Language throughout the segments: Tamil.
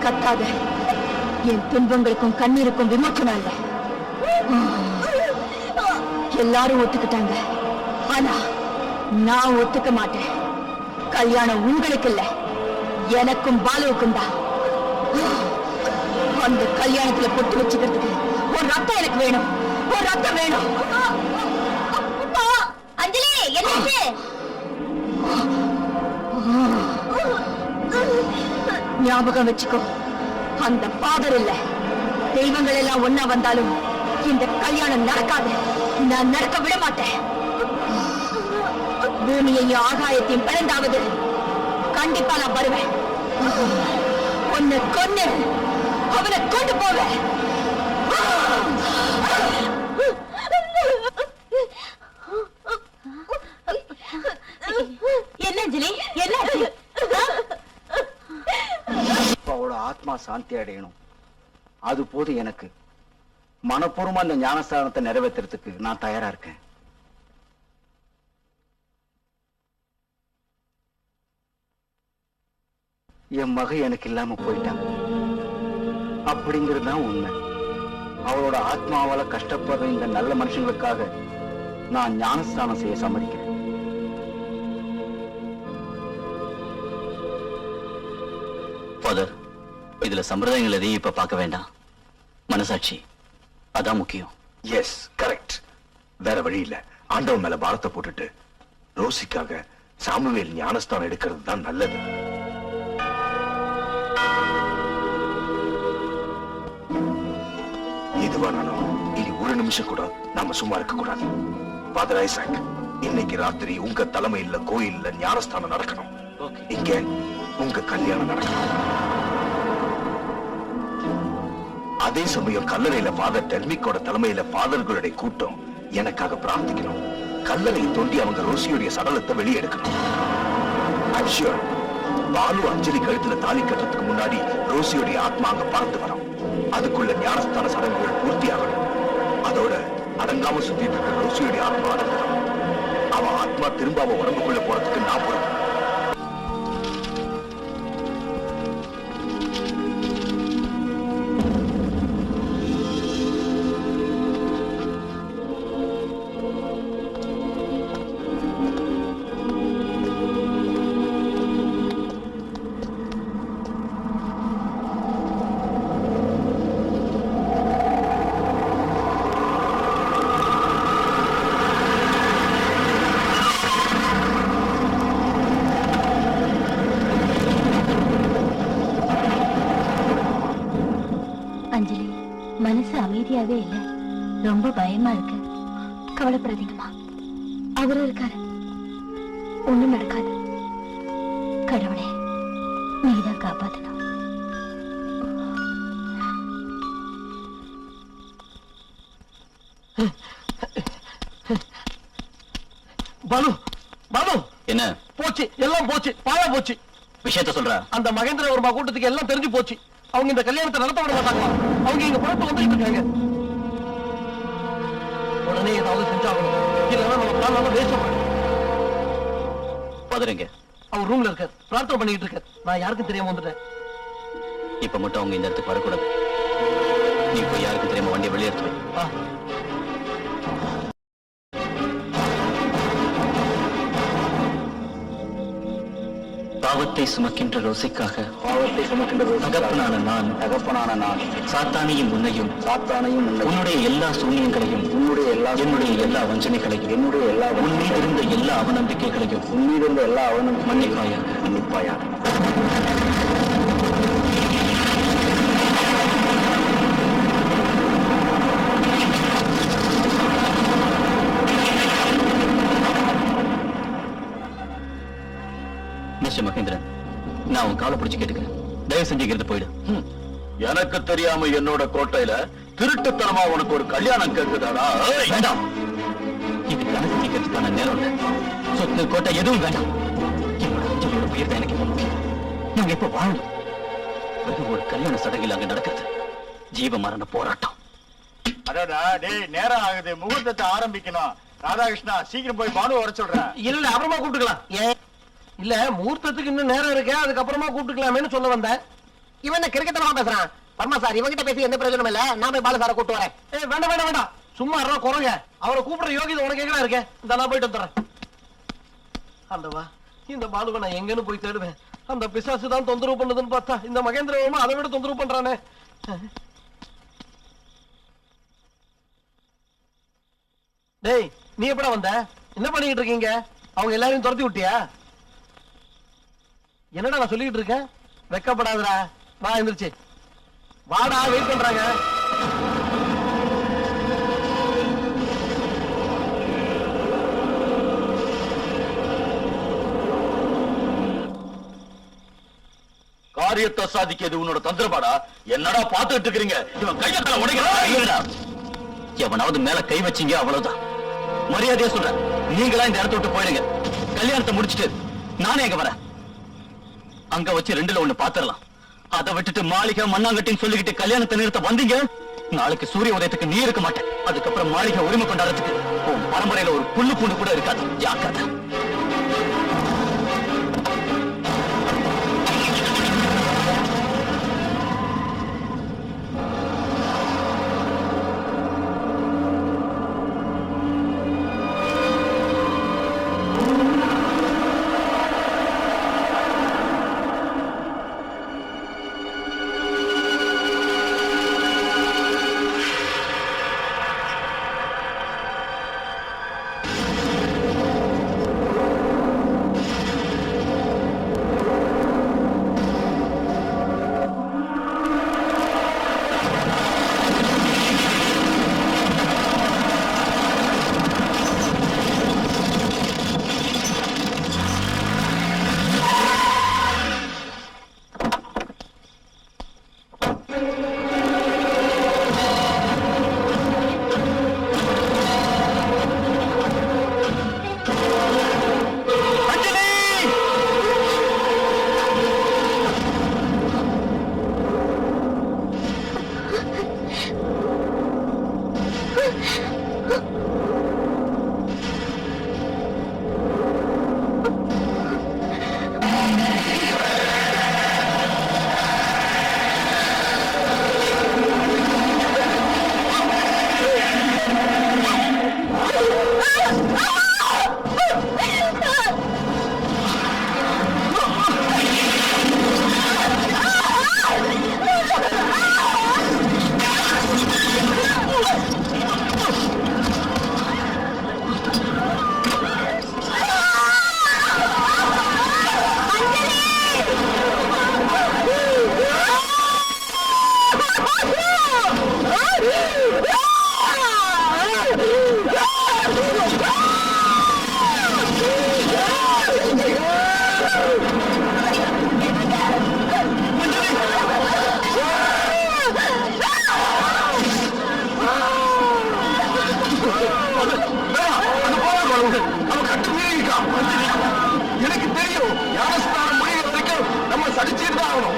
கத்தாத, என் துன்பங்களுக்கும் கண்ணீருக்கும் விமோச்சனம் இல்ல. எல்லாரும் ஒத்துக்கிட்டாங்க, ஆனா நான் ஒத்துக்க மாட்டேன். கல்யாணம் உங்களுக்கு இல்ல, எனக்கும் பாலுவுக்கும் தான். அந்த கல்யாணத்துல பொட்டு வச்சுக்கிறதுக்கு ஒரு ரத்தம் எனக்கு வேணும், ஒரு ரத்தம் வேணும். அஞ்சலி, என்னாச்சு? ஞாபகம் வச்சுக்கோ, அந்த ஃபாதர் இல்ல, தெய்வங்கள் எல்லாம் ஒன்னா வந்தாலும் இந்த கல்யாணம் நடக்காது. நான் நடக்க விட மாட்டேன். பூமியையும் ஆகாயத்தையும் பிறந்தாவது கண்டிப்பா நான் வருவேன். உன்னை கொன்னு அவனை கொண்டு போவேன். என்ன அஞ்சலி, என்ன? ஆத்மா சாந்தி அடையணும், அது போது எனக்கு. மனப்பூர்வமா இந்த ஞானஸ்தானத்தை நிறைவேற்றுறதுக்கு நான் தயாரா இருக்கேன். என் மக எனக்கு இல்லாம போயிட்டான் அப்படிங்கிறதுதான் உண்மை. அவளோட ஆத்மாவால கஷ்டப்படுற இந்த நல்ல மனுஷங்களுக்காக நான் ஞானஸ்தானம் செய்ய சம்மதிக்கிறேன். ஃபாதர், இதுல சம்பிரதாயங்கள் எதையும் இப்ப பார்க்க வேண்டாம். மனசாட்சி அதான் முக்கியம். Yes, correct. வேற வழி இல்ல. ஆண்டவன் மேல பாரத்தை போட்டுட்டு ரோசிக்காக சாமுவேல் ஞானஸ்தானம் எடுக்கிறது தான் நல்லது. இதுவானாலும் இனி ஒரு நிமிஷம் கூட நாம சும்மா இருக்க கூடாது. ஃபாதர் ஐசாக், இன்னைக்கு ராத்திரி உங்க தலைமையில கோயில்ல ஞானஸ்தானம் நடக்கணும். இங்க உங்க கல்யாணம் நடக்கணும். அதே சமயம் கல்லறையில ஃபாதர் டெல்மிக்கோட தலைமையில ஃபாதர்களுடைய கூட்டம் எனக்காக பிரார்த்திக்கணும். கல்லறையை தோண்டி அவங்க ரோசியோடைய சடலத்தை வெளியே எடுக்கணும். ஐம் ஷூர் பாலு அஞ்சலி கழுத்துல தாலி கட்டுறதுக்கு முன்னாடி ரோசியோடைய ஆத்மா அங்க பறந்து வரும். அதுக்குள்ள ஞானஸ்தான சடங்குகள் பூர்த்தி ஆகணும். அதோட அடங்காம சுத்திட்டு இருக்க ரோசியோடைய ஆத்மா அடங்கணும். அவன் ஆத்மா திரும்ப அவன் உடம்புக்குள்ள போறதுக்கு நான் பொறுப்பு. அஞ்சலி, மனசு அமைதியாவே இல்ல, ரொம்ப பயமா இருக்கு. கவலைப்படாதீங்கம்மா, அவரு இருக்காரு, ஒண்ணும் நடக்காது. கடவுளே, நீதான் காப்பாத்தணும். பாலு, பாலு, என்ன போச்சு, எல்லாம் போச்சு, பாழா போச்சு. விஷயத்த சொல்ற. அந்த மகேந்திர வர்மா கூட்டத்துக்கு எல்லாம் தெரிஞ்சு போச்சு. அவங்க இந்த கல்யாணத்தை நடத்த விட மாட்டாங்களா? அவங்க எங்க பொறுப்பு வந்துட்டு இருக்காங்க. உடனே ஏதாவது செஞ்சாகணும், இல்லைன்னா நம்ம பிளான் வேஸ்ட் பண்ணுவோம். ஃபாதர் எங்க? அவர் ரூம்ல இருக்காரு, பிரார்த்தனை பண்ணிட்டு இருக்காரு. நான் யாருக்கும் தெரியாம வந்துட்டேன். இப்ப மட்டும் அவங்க இந்த இடத்துக்கு வரக்கூடாது. நீ போய் யாருக்கும் தெரியாம வண்டியை வெளியே எடுத்து வை. பாவத்தை சுமக்கின்ற ரோசிக்காக தகப்பனான நான் சாத்தானையும் உன்னையும் உன்னுடைய எல்லா சூனியங்களையும் என்னுடைய எல்லா வஞ்சனைகளையும் உன்மீதிருந்த எல்லா அவநம்பிக்கைகளையும் மன்னிப்பாயாக. காலை பிடிச்சு கேட்டுக்கிறேன், தயவு செஞ்சு இருந்து போயிடு. எனக்கு தெரியாம என்னோட கோட்டையில திருட்டுத்தனமா உனக்கு ஒரு கல்யாணம் கேட்குதாடா? வேண்டாம், இது கணக்கு கேட்கறதுக்கான நேரம் இல்ல. சொத்து கோட்டை எதுவும் வேண்டாம். என்னோட அஞ்சலோட உயிர் தான் எனக்கு இப்ப முக்கியம். நாங்க இப்ப வாழணும். வெறும் ஒரு கல்யாண சடங்கில் அங்க நடக்கிறது ஜீவ மரண போராட்டம். அடடா டேய், நேரம் ஆகுது, முகூர்த்தத்தை ஆரம்பிக்கணும். ராதாகிருஷ்ணா, சீக்கிரம் போய் பானு வர சொல்றேன். இல்ல அப்புறமா கூப்பிட்டுக்கலாம். ஏன் இல்ல, முகூர்த்தத்துக்கு இன்னும் நேரம் இருக்கு, அதுக்கப்புறமா கூப்பிட்டுக்கலாமேன்னு சொல்ல வந்தேன். இவன் கிரிக்கெட்டமா பேசுறான். பர்மா சார், இவங்கிட்ட பேசி எந்த பிரயோஜனம் இல்ல. நான் போய் பாலு சாரை கூப்பிட்டு வரேன். வேண்டாம் வேண்டாம் வேண்டாம், சும்மா குறைங்க. அவரை கூப்பிடுற யோகிதை உனக்கு எங்கடா இருக்கு? இந்த நான் போயிட்டு வந்துடுறேன். ஆண்டவா, இந்த பாலுவை நான் எங்கன்னு போய் தேடுவேன்? அந்த பிசாசு தான் தொந்தரவு பண்ணுதுன்னு பார்த்தா இந்த மகேந்திரவர்மா அதை விட தொந்தரவு பண்றானே. டேய், நீ எப்படா வந்த? என்ன பண்ணிக்கிட்டு இருக்கீங்க? அவங்க எல்லாரையும் துரத்தி விட்டியா? என்னடா நான் சொல்லிக்கிட்டு இருக்கேன்? வெக்கப்படாதடா, வா எந்திரிச்சு வாடா, வெயிட் பண்றாங்க. காரியத்தை சாதிக்கிறது உன்னோட தந்திரபாடா? என்னடா பாத்துட்டு இருக்கிறீங்க? இவன் கையத்தால உடைக்கிறா. எவனாவது மேல கை வச்சீங்க அவ்வளவுதான். மரியாதையா சொல்றேன், நீங்களா இந்த இடத்த விட்டு போயிடுங்க. கல்யாணத்தை முடிச்சிட்டு நானே எங்க வரேன். அங்க வச்சு ரெண்டுல ஒண்ணு பாத்துரலாம். அதை விட்டுட்டு மாளிகை மண்ணாங்கட்டின்னு சொல்லிக்கிட்டு கல்யாணத்தை நிறுத்த வந்தீங்க, நாளைக்கு சூரிய உதயத்துக்கு நீ இருக்க மாட்டேன். அதுக்கப்புறம் மாளிகை உரிமை கொண்டாடுறதுக்கு உன் பரம்பரையில ஒரு புல்லு பூண்டு கூட இருக்காது. ஜாக்கிரதை. எனக்கு தெரியும், ஞானஸ்தானம் முடிகிற வரைக்கும் நம்ம சடிச்சுட்டு தான் ஆகணும்.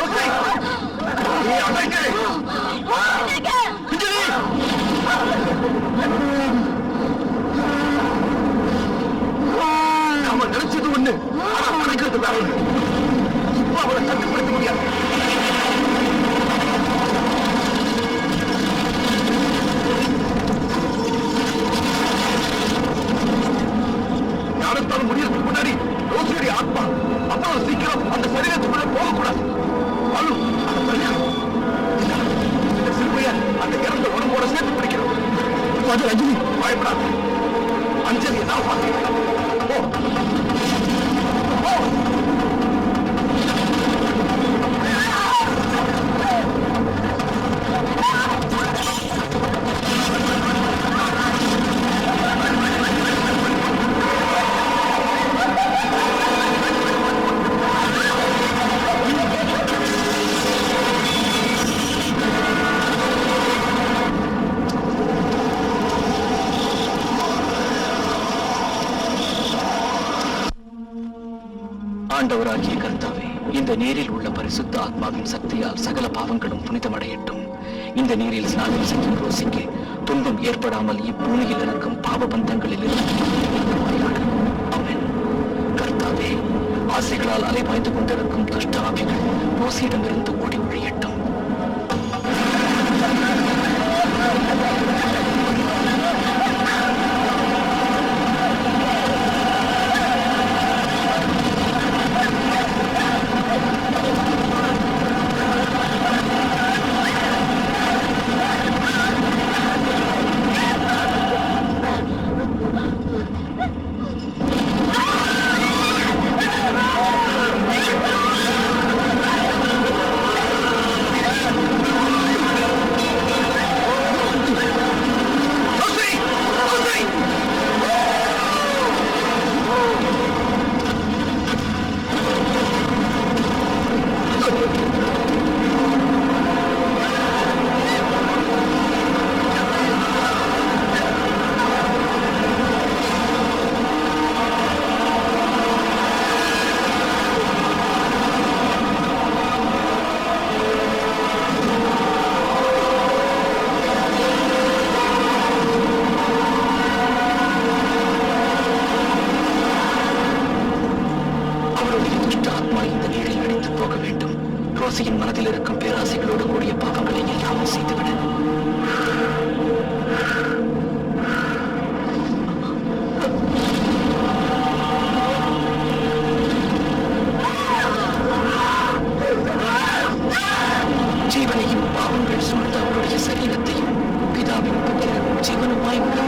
Okay. காப்பாத்து ரஜினி. பயப்படாத, அஞ்சலியை நான் பார்த்துக்கிறேன். ஆண்டவராகிய கர்த்தாவே, இந்த நீரில் உள்ள பரிசுத்த ஆத்மாவின் சக்தியால் சகல பாவங்களும் புனிதமடையட்டும். இந்த நீரில் ஸ்நானம் செய்யும் ரோசிக்கு துன்பம் ஏற்படாமல் இப்பூமியில் இருக்கும் பாவ பந்தங்களில் இருந்து ஆமென். கர்த்தாவே, ஆசைகளால் அலைபாய்ந்து கொண்டிருக்கும் துஷ்ட ஆவிகள் ரோசியிடமிருந்து ஓடி ஒழியட்டும். ரோசியின் மனதில் இருக்கும் பேராசைகளோடு கூடிய பாவங்களை எல்லாம் செய்துவிட. ஜீவனையும் பாவங்கள் சூழ்ந்த அவருடைய சரீரத்தையும் பிதாவின் புத்திரனும் ஜீவனுமாய் உள்ள